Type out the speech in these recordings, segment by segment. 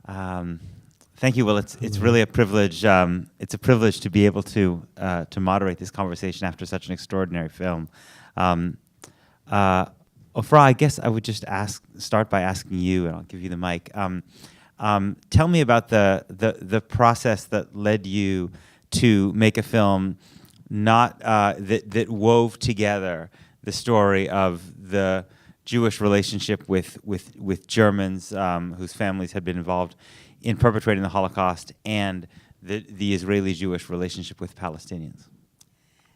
Thank you. Well, it's really a privilege. It's a privilege to be able to moderate this conversation after such an extraordinary film. Ofra, I guess I would just start by asking you, and I'll give you the mic. Tell me about the process that led you to make a film that wove together the story of the Jewish relationship with Germans whose families had been involved in perpetrating the Holocaust and the Israeli-Jewish relationship with Palestinians.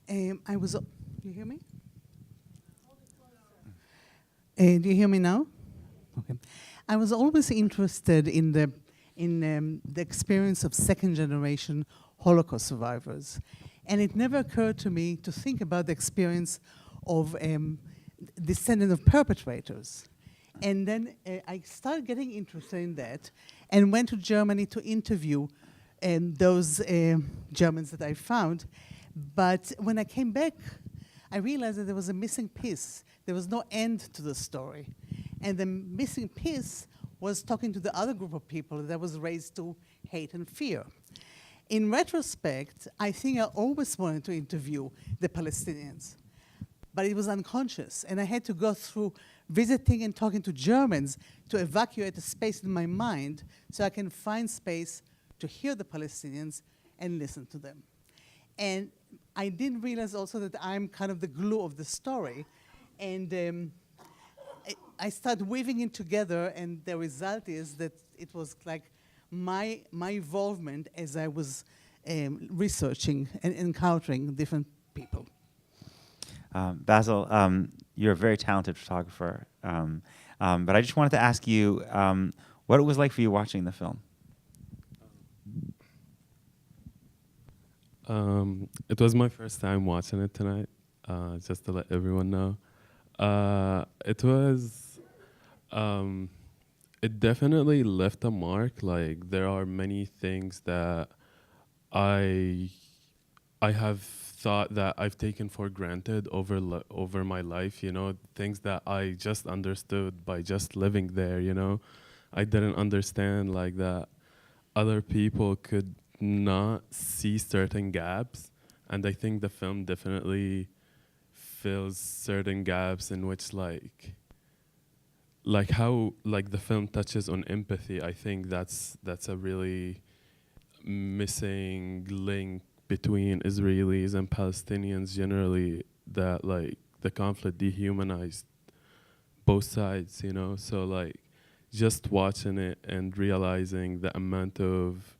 Do you hear me? Do you hear me now? Okay. I was always interested in the experience of second-generation Holocaust survivors, and it never occurred to me to think about the experience of descendants of perpetrators. And then I started getting interested in that and went to Germany to interview those Germans that I found. But when I came back, I realized that there was a missing piece. There was no end to the story. And the missing piece was talking to the other group of people that was raised to hate and fear. In retrospect, I think I always wanted to interview the Palestinians, but it was unconscious. And I had to go through visiting and talking to Germans to evacuate a space in my mind so I can find space to hear the Palestinians and listen to them. And I didn't realize also that I'm kind of the glue of the story. And I started weaving it together, and the result is that it was like my involvement as I was researching and encountering different people. Basel, you're a very talented photographer, but I just wanted to ask you what it was like for you watching the film. It was my first time watching it tonight, just to let everyone know. It definitely left a mark. Like, there are many things that I have thought that I've taken for granted over my life, you know, things that I just understood by just living there, you know. I didn't understand like that other people could not see certain gaps, and I think the film definitely fills certain gaps in which like how like the film touches on empathy. I think that's a really missing link between Israelis and Palestinians generally, that like the conflict dehumanized both sides, you know. So like just watching it and realizing the amount of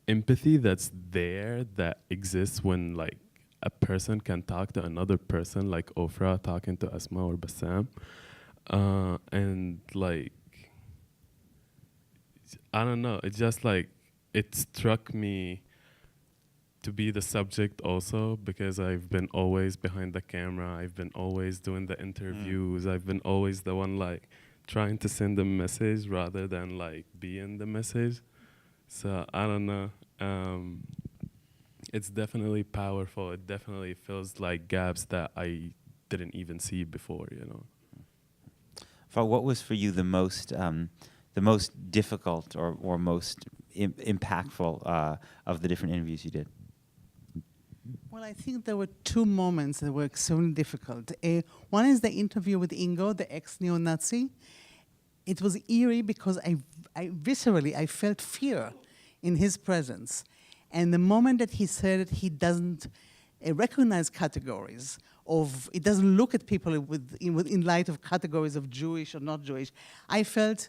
empathy that's there, that exists when like a person can talk to another person, like Ofra talking to Asma or Bassam, and like I don't know, it just like it struck me to be the subject also, because I've been always behind the camera, I've been always doing the interviews, I've been always the one like trying to send a message rather than like being the message. So I don't know. It's definitely powerful. It definitely fills like gaps that I didn't even see before, you know. What was for you the most difficult or most impactful of the different interviews you did? Well, I think there were two moments that were extremely difficult. One is the interview with Ingo, the ex-neo-Nazi. It was eerie because I viscerally felt fear in his presence. And the moment that he said that he doesn't recognize categories of, it doesn't look at people in light of categories of Jewish or not Jewish, I felt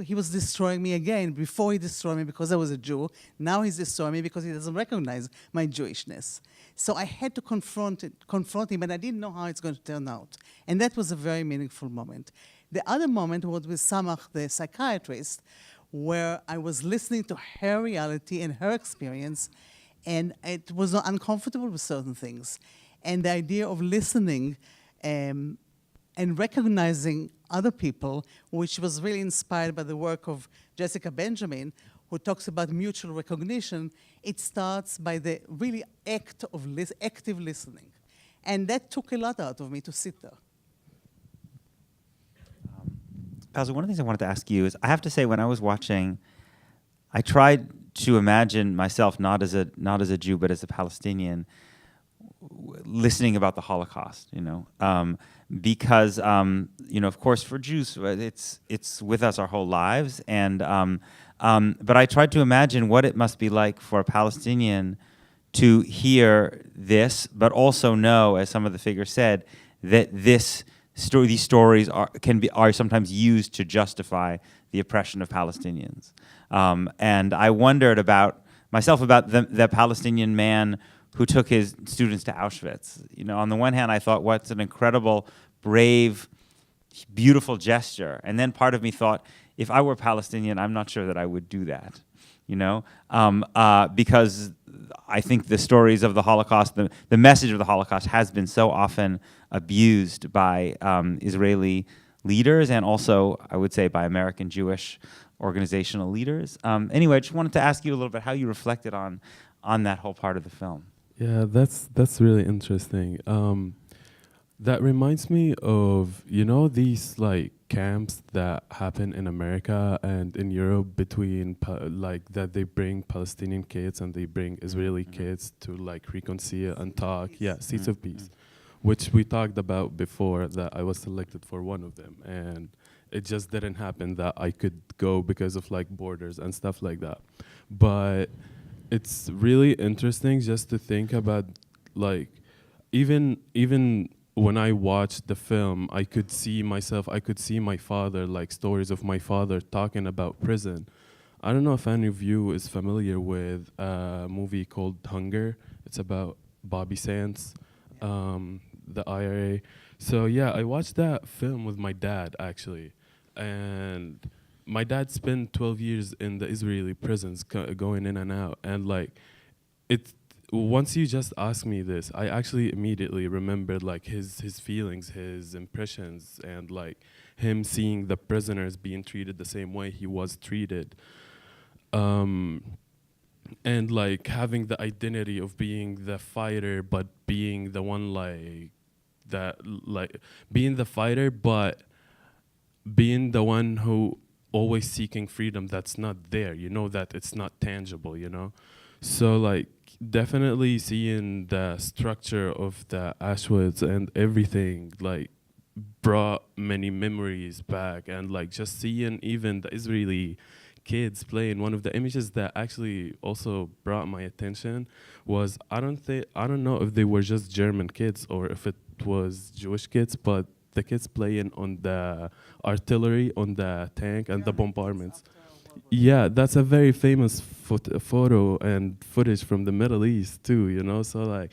he was destroying me again. Before he destroyed me because I was a Jew, now he's destroying me because he doesn't recognize my Jewishness. So I had to confront him, and I didn't know how it's going to turn out. And that was a very meaningful moment. The other moment was with Samach, the psychiatrist, where I was listening to her reality and her experience, and it was uncomfortable with certain things. And the idea of listening and recognizing other people, which was really inspired by the work of Jessica Benjamin, who talks about mutual recognition, it starts by the really act of active listening. And that took a lot out of me to sit there. Basel, one of the things I wanted to ask you is, I have to say, when I was watching I tried to imagine myself not as a Jew but as a Palestinian, listening about the Holocaust, because of course for Jews it's with us our whole lives, and but I tried to imagine what it must be like for a Palestinian to hear this, but also know, as some of the figures said, that these stories are sometimes used to justify the oppression of Palestinians. And I wondered about the Palestinian man who took his students to Auschwitz. On the one hand, I thought, what's an incredible, brave, beautiful gesture. And then part of me thought, if I were Palestinian, I'm not sure that I would do that. Because I think the stories of the Holocaust, the message of the Holocaust has been so often abused by Israeli leaders, and also, I would say, by American Jewish organizational leaders. Anyway, I just wanted to ask you a little bit how you reflected on that whole part of the film. Yeah, that's really interesting. That reminds me of, these like camps that happen in America and in Europe between that they bring Palestinian kids and they bring Israeli kids to like reconcile and talk. Yeah, Seeds of Peace, which we talked about before, that I was selected for one of them, and it just didn't happen that I could go because of like borders and stuff like that. But it's really interesting just to think about, like, even when I watched the film, I could see myself, I could see my father, like stories of my father talking about prison. I don't know if any of you is familiar with a movie called Hunger. It's about Bobby Sands, the IRA. So yeah, I watched that film with my dad actually. And my dad spent 12 years in the Israeli prisons, going in and out. And like, once you just asked me this, I actually immediately remembered like his feelings, his impressions, and like him seeing the prisoners being treated the same way he was treated. And like having the identity of being the fighter, but being the one being the fighter, but being the one who always seeking freedom that's not there, that it's not tangible, So like definitely seeing the structure of the Auschwitz and everything like brought many memories back, and like just seeing even the Israeli kids playing. One of the images that actually also brought my attention was, I don't know if they were just German kids or if it was Jewish kids, but the kids playing on the artillery, on the tank and the bombardments. Yeah, that's a very famous photo and footage from the Middle East too, So like,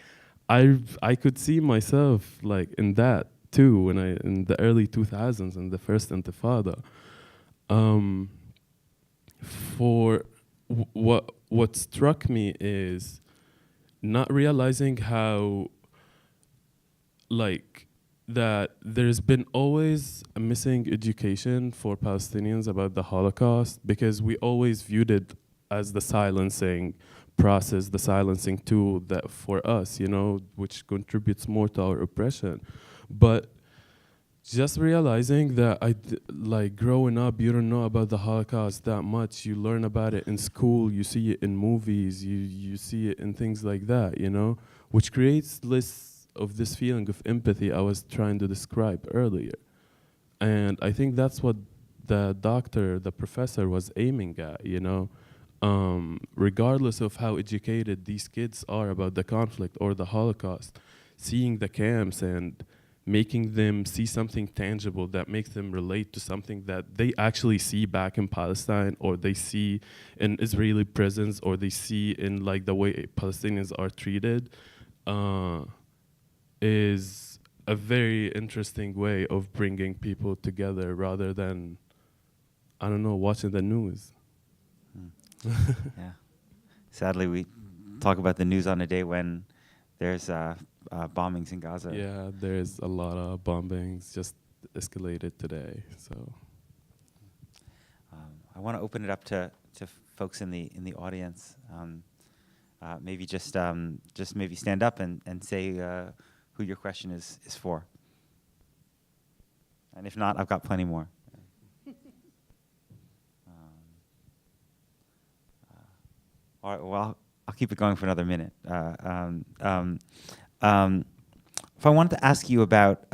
I could see myself like in that too when in the early 2000s in the first Intifada. What struck me is not realizing how like that there's been always a missing education for Palestinians about the Holocaust, because we always viewed it as the silencing process, the silencing tool that for us, which contributes more to our oppression. But just realizing that like growing up, you don't know about the Holocaust that much. You learn about it in school, you see it in movies, you see it in things like that, which creates of this feeling of empathy I was trying to describe earlier. And I think that's what the professor was aiming at, regardless of how educated these kids are about the conflict or the Holocaust, seeing the camps and making them see something tangible that makes them relate to something that they actually see back in Palestine, or they see in Israeli prisons, or they see in like the way Palestinians are treated, is a very interesting way of bringing people together rather than, I don't know, watching the news. Yeah. Sadly, we talk about the news on a day when there's bombings in Gaza. Yeah, there's a lot of bombings just escalated today. So I want to open it up to folks in the audience. Maybe just maybe stand up and say who your question is for. And if not, I've got plenty more. All right, well, I'll keep it going for another minute. If I wanted to ask you about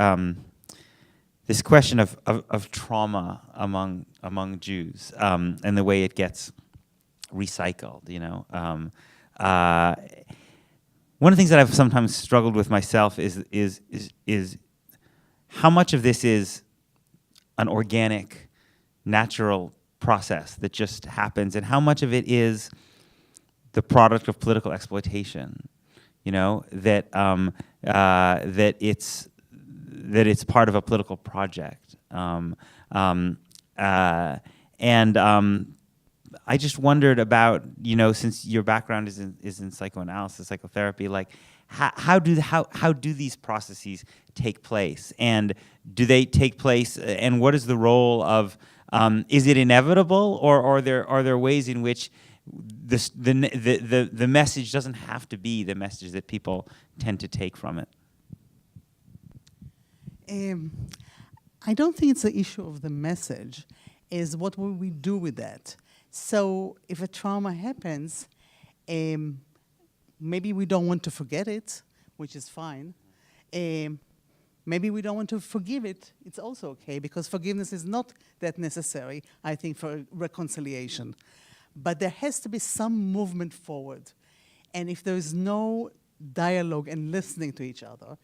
this question of trauma among Jews and the way it gets recycled, you know. One of the things that I've sometimes struggled with myself is how much of this is an organic, natural process that just happens, and how much of it is the product of political exploitation. You know, that it's part of a political project, I just wondered about, you know, since your background is in psychoanalysis, psychotherapy, like how do these processes take place, and do they take place, and what is the role of is it inevitable, or are there ways in which the message doesn't have to be the message that people tend to take from it? I don't think it's the issue of the message, is what will we do with that. So if a trauma happens, maybe we don't want to forget it, which is fine. Maybe we don't want to forgive it. It's also okay, because forgiveness is not that necessary, I think, for reconciliation. But there has to be some movement forward. And if there is no dialogue and listening to each other,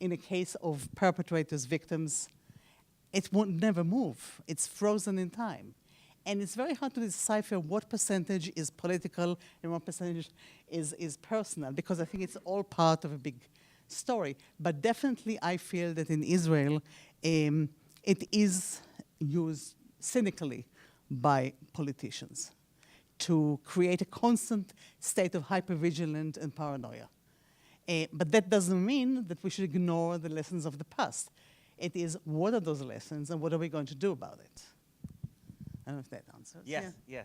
in a case of perpetrators, victims, it won't never move. It's frozen in time. And it's very hard to decipher what percentage is political and what percentage is personal, because I think it's all part of a big story. But definitely I feel that in Israel, it is used cynically by politicians to create a constant state of hypervigilance and paranoia. But that doesn't mean that we should ignore the lessons of the past. It is, what are those lessons and what are we going to do about it? I don't know if that answers. Yes, yeah.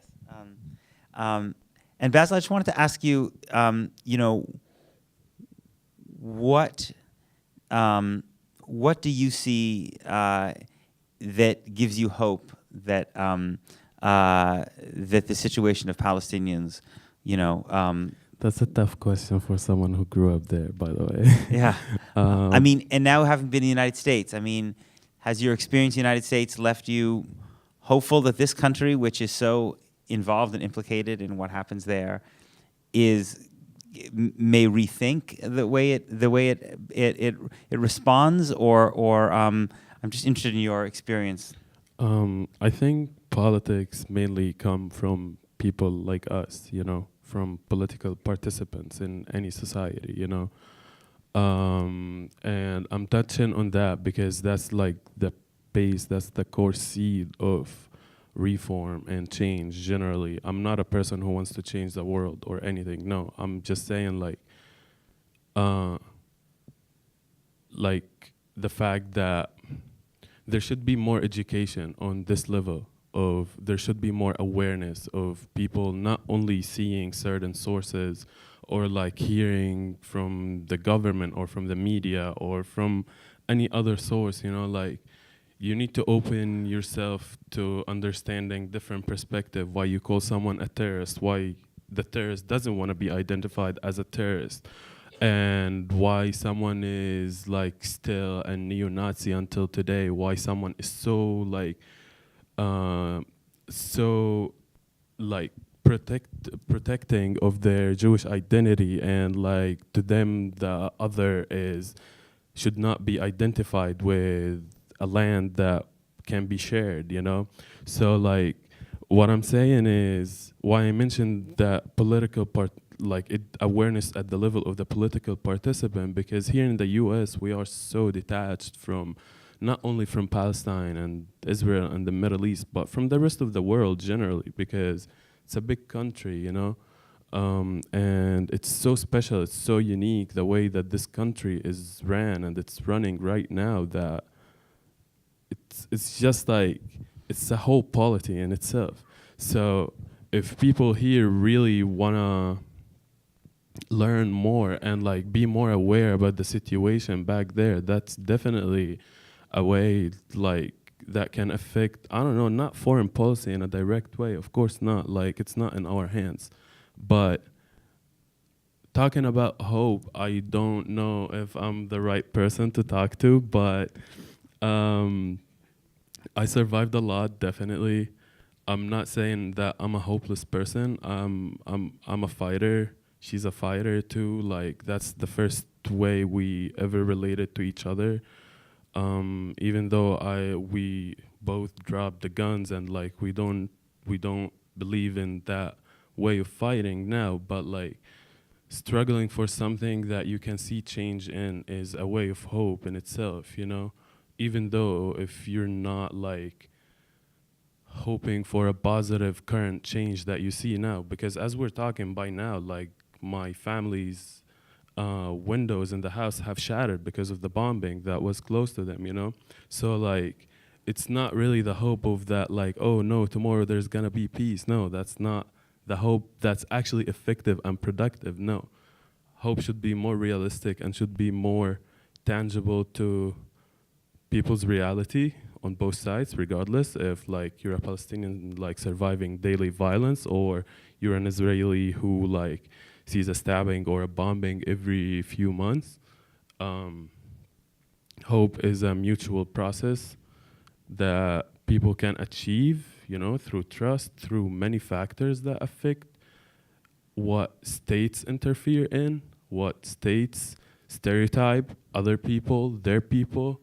Yes. And Basel, I just wanted to ask you, you know, what do you see that gives you hope that that the situation of Palestinians, you know, that's a tough question for someone who grew up there, by the way. Yeah. I mean, and now having been in the United States, I mean, has your experience in the United States left you hopeful that this country, which is so involved and implicated in what happens there, may rethink the way it responds, or I'm just interested in your experience. I think politics mainly come from people like us, you know, from political participants in any society, you know. And I'm touching on that because that's like the base, that's the core seed of reform and change generally. I'm not a person who wants to change the world or anything. No, I'm just saying like the fact that there should be more education on this level of, there should be more awareness of people not only seeing certain sources or like hearing from the government or from the media or from any other source, you know, like you need to open yourself to understanding different perspective, why you call someone a terrorist, why the terrorist doesn't want to be identified as a terrorist, and why someone is like still a neo-Nazi until today, why someone is so protecting of their Jewish identity, and like to them the other should not be identified with a land that can be shared, you know? So like what I'm saying is why I mentioned that political awareness at the level of the political participant, because here in the US we are so detached from not only from Palestine and Israel and the Middle East, but from the rest of the world generally, because it's a big country, you know? And it's so special, it's so unique the way that this country is ran and it's running right now, that it's just like, it's a whole polity in itself. So if people here really wanna learn more and like be more aware about the situation back there, that's definitely a way like that can affect, I don't know, not foreign policy in a direct way, of course not, like it's not in our hands, But talking about hope, I don't know if I'm the right person to talk to, but I survived a lot, definitely. I'm not saying that I'm a hopeless person. I'm a fighter. She's a fighter too. Like, that's the first way we ever related to each other. Even though we both dropped the guns and like we don't believe in that way of fighting now, but like struggling for something that you can see change in is a way of hope in itself, you know? Even though if you're not like hoping for a positive current change that you see now, because as we're talking by now, like my family's windows in the house have shattered because of the bombing that was close to them, you know? So like, it's not really the hope of that like, oh no, tomorrow there's gonna be peace. No, that's not the hope that's actually effective and productive. No, hope should be more realistic and should be more tangible to people's reality on both sides, regardless if like you're a Palestinian like surviving daily violence or you're an Israeli who like sees a stabbing or a bombing every few months. Hope is a mutual process that people can achieve, you know, through trust, through many factors that affect what states interfere in, what states stereotype other people, their people,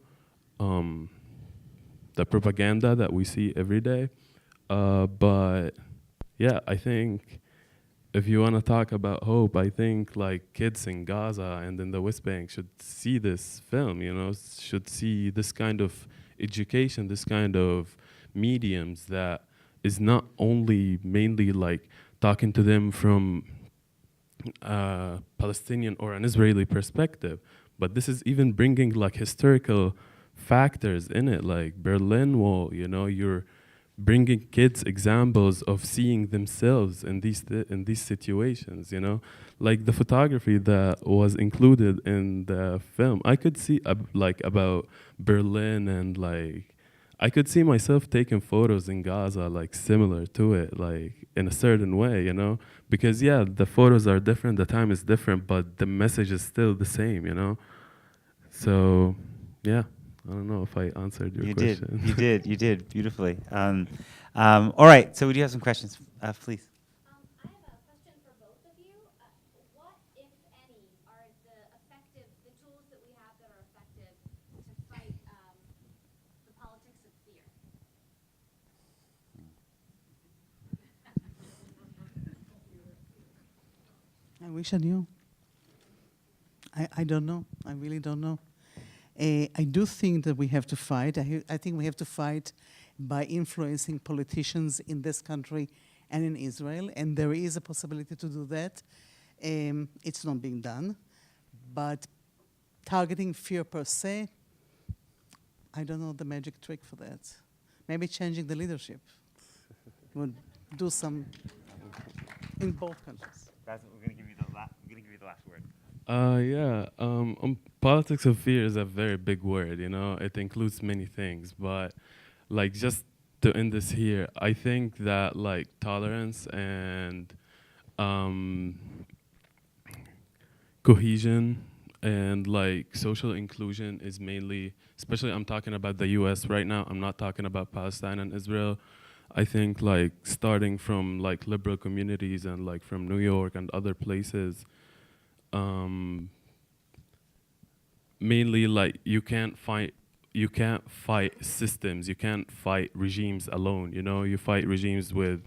the propaganda that we see every day. But yeah, I think if you want to talk about hope, I think like kids in Gaza and in the West Bank should see this film, you know, should see this kind of education, this kind of mediums that is not only mainly like talking to them from a Palestinian or an Israeli perspective, but this is even bringing like historical factors in it, like Berlin Wall, you know, you're bringing kids examples of seeing themselves in these situations, you know, like the photography that was included in the film. I could see like about Berlin and like I could see myself taking photos in Gaza like similar to it, like in a certain way, you know, because yeah, the photos are different, the time is different, but the message is still the same, you know. So yeah. I don't know if I answered your question. You did beautifully. All right, so we do have some questions, please. I have a question for both of you. What, if any, are the tools that we have that are effective to fight the politics of fear? I wish I knew. I don't know. I really don't know. I do think that we have to fight. I think we have to fight by influencing politicians in this country and in Israel, and there is a possibility to do that. It's not being done, but targeting fear per se, I don't know the magic trick for that. Maybe changing the leadership would do some in both countries. We're going to give you the last word. Politics of fear is a very big word, you know. It includes many things, but like just to end this here, I think that like tolerance and cohesion and like social inclusion is mainly, especially I'm talking about the US right now, I'm not talking about Palestine and Israel. I think like starting from like liberal communities and like from New York and other places, mainly like you can't fight systems, you can't fight regimes alone, you know, you fight regimes with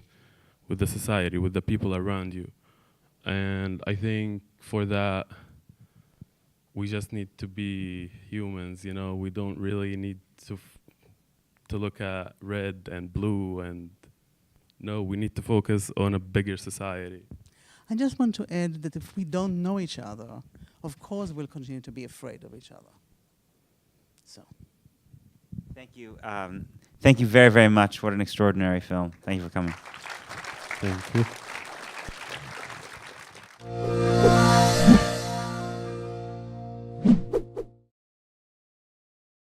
the society, with the people around you. And I think for that we just need to be humans, you know, we don't really need to look at red and blue, and no, we need to focus on a bigger society. I just want to add that if we don't know each other, of course we'll continue to be afraid of each other. So. Thank you. Thank you very, very much. What an extraordinary film. Thank you for coming. Thank you.